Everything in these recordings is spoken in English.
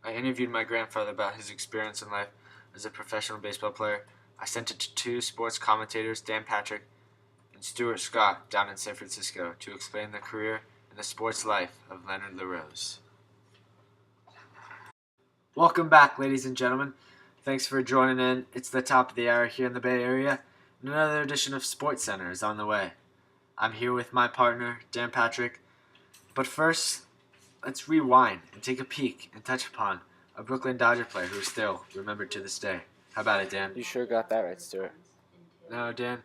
I interviewed my grandfather about his experience in life as a professional baseball player. I sent it to two sports commentators, Dan Patrick and Stuart Scott, down in San Francisco, to explain the career and the sports life of Leonard LaRose. Welcome back, ladies and gentlemen. Thanks for joining in. It's the top of the hour here in the Bay Area, and another edition of Sports Center is on the way. I'm here with my partner, Dan Patrick. But first, let's rewind and take a peek and touch upon a Brooklyn Dodger player who is still remembered to this day. How about it, Dan? You sure got that right, Stuart. Now, Dan,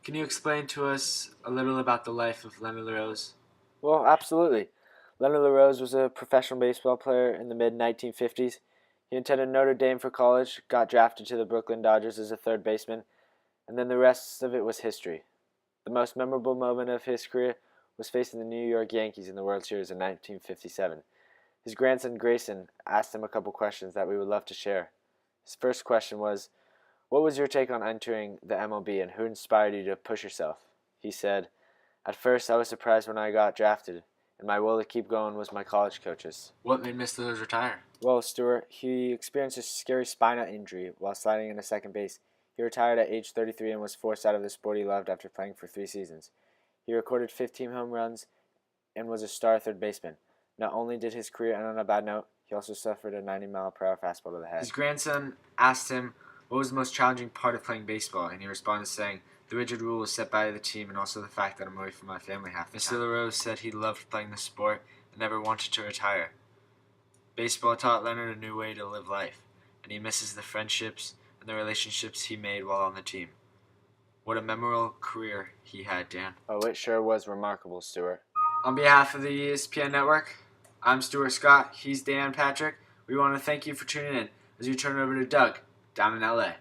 can you explain to us a little about the life of Leonard LaRose? Well, absolutely. Leonard LaRose was a professional baseball player in the mid-1950s. He attended Notre Dame for college, got drafted to the Brooklyn Dodgers as a third baseman, and then the rest of it was history. The most memorable moment of his career was facing the New York Yankees in the World Series in 1957. His grandson Grayson asked him a couple questions that we would love to share. His first question was, "What was your take on entering the MLB and who inspired you to push yourself?" He said, "At first I was surprised when I got drafted, and my will to keep going was my college coaches." What made Mr. LaRose retire? Well, Stuart, he experienced a scary spinal injury while sliding into second base. He retired at age 33 and was forced out of the sport he loved after playing for 3 seasons. He recorded 15 home runs and was a star third baseman. Not only did his career end on a bad note, he also suffered a 90-mile-per-hour fastball to the head. His grandson asked him what was the most challenging part of playing baseball, and he responded saying, "The rigid rules set by the team and also the fact that I'm away from my family half the time." Mr. LaRose said he loved playing the sport and never wanted to retire. Baseball taught Leonard a new way to live life, and he misses the friendships and the relationships he made while on the team. What a memorable career he had, Dan. Oh, it sure was remarkable, Stuart. On behalf of the ESPN Network, I'm Stuart Scott. He's Dan Patrick. We want to thank you for tuning in as we turn over to Doug down in LA.